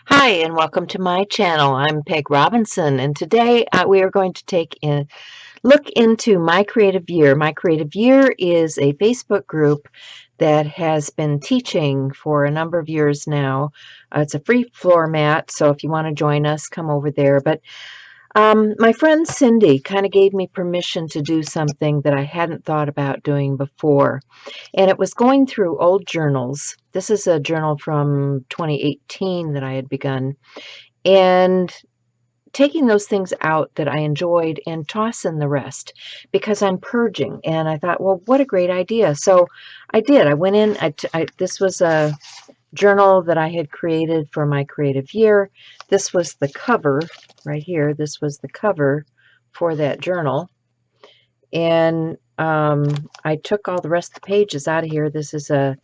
Hi, and welcome to my channel. I'm Peg Robinson, and today we are going to look into My Creative Year. My Creative Year is a Facebook group that has been teaching for a number of years now. It's a free floor mat, so if you want to join us, come over there. But my friend Cindy kind of gave me permission to do something that I hadn't thought about doing before. And it was going through old journals. This is a journal from 2018 that I had begun. And taking those things out that I enjoyed and tossing the rest because I'm purging. And I thought, well, what a great idea. So I did. I went in. This was a journal that I had created for My Creative Year. This was the cover right here. This was the cover for that journal. And I took all the rest of the pages out of here. This is a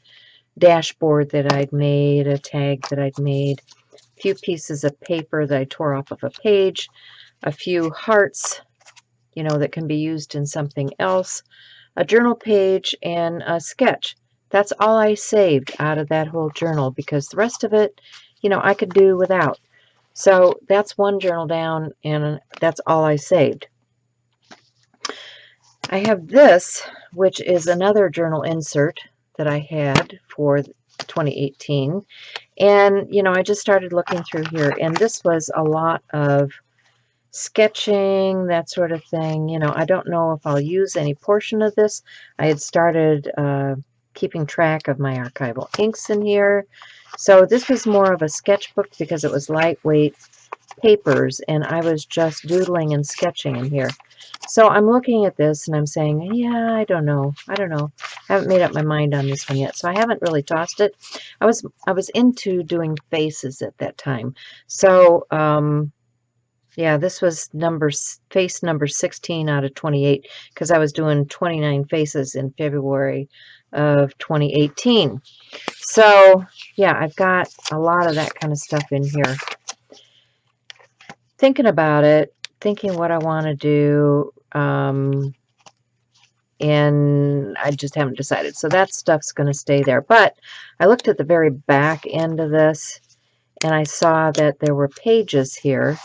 dashboard that I'd made, a tag that I'd made, a few pieces of paper that I tore off of a page, a few hearts, that can be used in something else, a journal page, and a sketch. That's all I saved out of that whole journal because the rest of it, I could do without. So that's one journal down, and that's all I saved. I have this, which is another journal insert that I had for 2018. And, I just started looking through here, and this was a lot of sketching, that sort of thing. I don't know if I'll use any portion of this. I had started keeping track of my archival inks in here. So this was more of a sketchbook because it was lightweight papers, and I was just doodling and sketching in here. So I'm looking at this and I'm saying, yeah, I don't know. I haven't made up my mind on this one yet. So I haven't really tossed it. I was into doing faces at that time. So yeah, this was face number 16 out of 28 because I was doing 29 faces in February of 2018. So yeah, I've got a lot of that kind of stuff in here. Thinking about it, thinking what I want to do, and I just haven't decided. So that stuff's going to stay there. But I looked at the very back end of this, and I saw that there were pages here.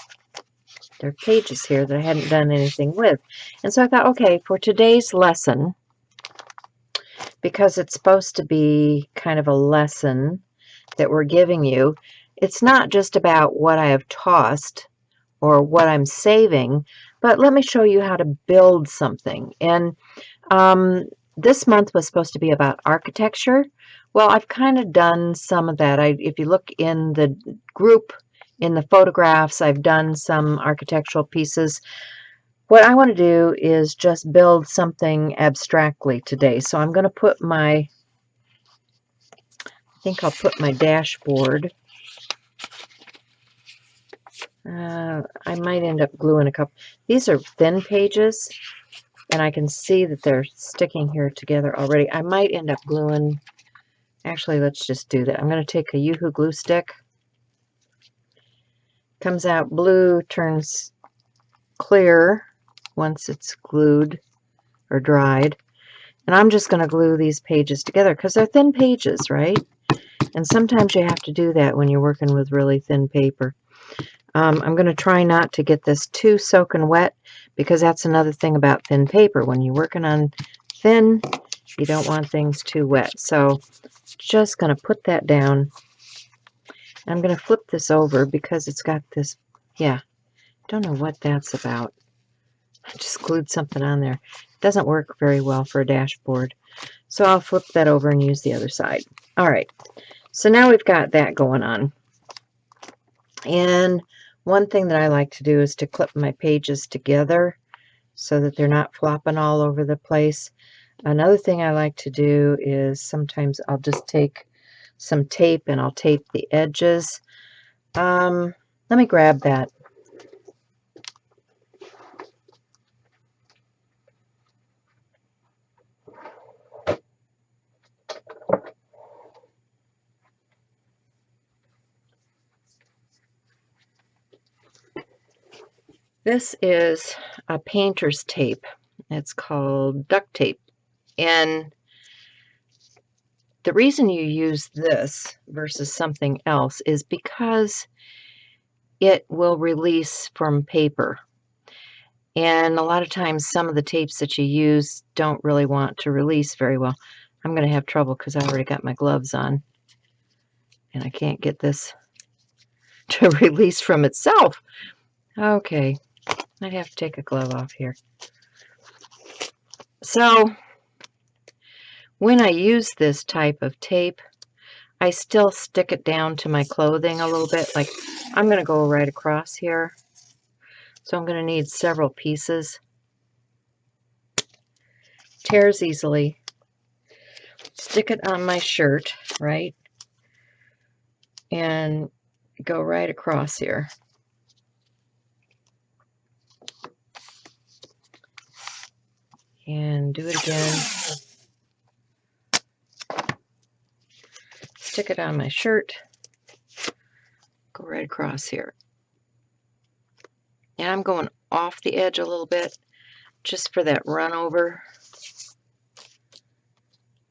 There are pages here that I hadn't done anything with. And so I thought, okay, for today's lesson, because it's supposed to be kind of a lesson that we're giving you, it's not just about what I have tossed or what I'm saving, but let me show you how to build something. And this month was supposed to be about architecture. Well, I've kind of done some of that. If you look in the group, in the photographs, I've done some architectural pieces. What I want to do is just build something abstractly today. So I'm going to put I think I'll put my dashboard. I might end up gluing a couple. These are thin pages, and I can see that they're sticking here together already. I might end up gluing. Actually, let's just do that. I'm going to take a Yoo-Hoo glue stick. Comes out blue, turns clear once it's glued or dried. And I'm just going to glue these pages together because they're thin pages, right? And sometimes you have to do that when you're working with really thin paper. I'm going to try not to get this too soaking wet because that's another thing about thin paper. When you're working on thin, you don't want things too wet. So just going to put that down. I'm going to flip this over because it's got this, yeah, don't know what that's about. I just glued something on there. It doesn't work very well for a dashboard. So I'll flip that over and use the other side. All right, so now we've got that going on. And one thing that I like to do is to clip my pages together so that they're not flopping all over the place. Another thing I like to do is sometimes I'll just take some tape and I'll tape the edges. Let me grab that. This is a painter's tape. It's called duct tape. And the reason you use this versus something else is because it will release from paper. And a lot of times some of the tapes that you use don't really want to release very well. I'm going to have trouble because I already got my gloves on. And I can't get this to release from itself. Okay, I'd have to take a glove off here. So when I use this type of tape, I still stick it down to my clothing a little bit. Like I'm going to go right across here. So I'm going to need several pieces. Tears easily. Stick it on my shirt, right? And go right across here. And do it again. Stick it on my shirt. Go right across here. And I'm going off the edge a little bit just for that run over.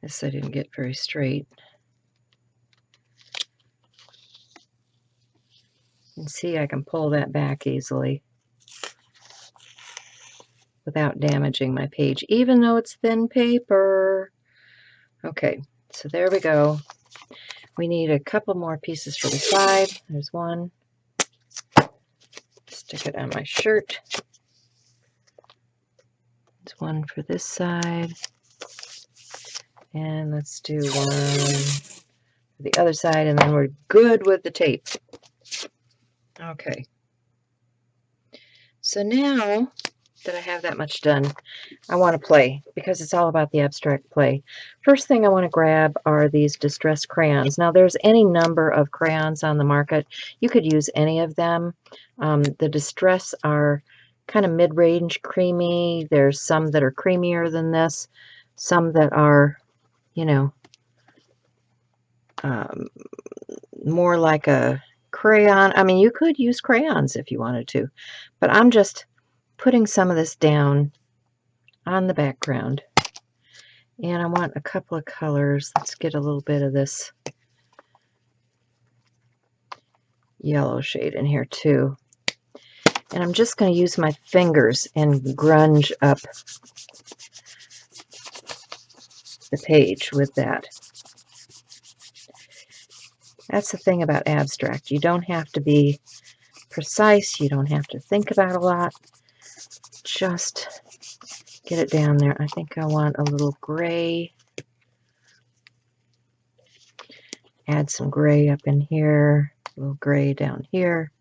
This I didn't get very straight. And see, I can pull that back easily without damaging my page, even though it's thin paper. Okay, so there we go. We need a couple more pieces for the side. There's one. Stick it on my shirt. There's one for this side. And let's do one for the other side, and then we're good with the tape. Okay. So now that I have that much done, I want to play, because it's all about the abstract play. First thing I want to grab are these distress crayons. Now there's any number of crayons on the market. You could use any of them. The distress are kind of mid-range creamy. There's some that are creamier than this, some that are, you know, more like a crayon. I mean, you could use crayons if you wanted to, but I'm just putting some of this down on the background. And I want a couple of colors. Let's get a little bit of this yellow shade in here too. And I'm just going to use my fingers and grunge up the page with that. That's the thing about abstract. You don't have to be precise. You don't have to think about a lot. Just get it down there. I think I want a little gray. Add some gray up in here. A little gray down here.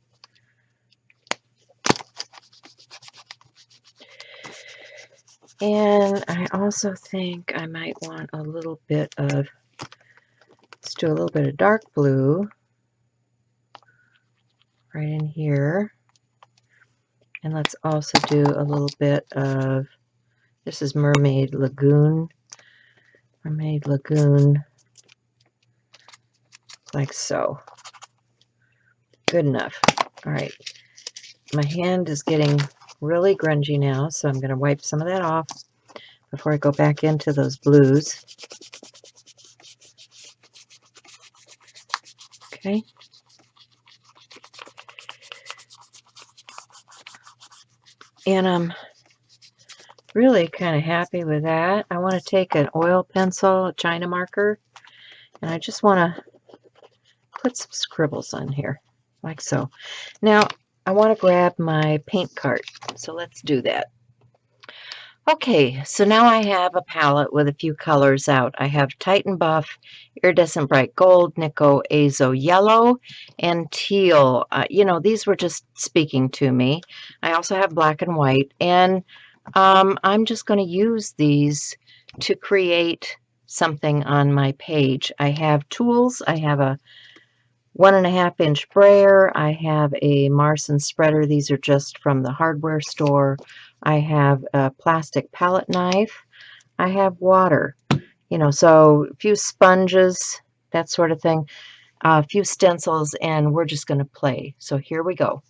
And I also think I might want a little bit of, let's do a little bit of dark blue right in here. And let's also do a little bit of, this is Mermaid Lagoon. Mermaid Lagoon, like so. Good enough. All right. My hand is getting really grungy now, so I'm going to wipe some of that off before I go back into those blues. Okay. And I'm really kind of happy with that. I want to take an oil pencil, a China marker, and I just want to put some scribbles on here, like so. Now, I want to grab my paint cart, so let's do that. Okay, so now I have a palette with a few colors out. I have Titan Buff, Iridescent Bright Gold, Nico Azo Yellow, and Teal. You know, these were just speaking to me. I also have black and white, and I'm just going to use these to create something on my page. I have tools. I have a 1.5 inch brayer. I have a Marson spreader. These are just from the hardware store. I have a plastic palette knife. I have water, you know, so a few sponges, that sort of thing, a few stencils, and we're just going to play. So here we go.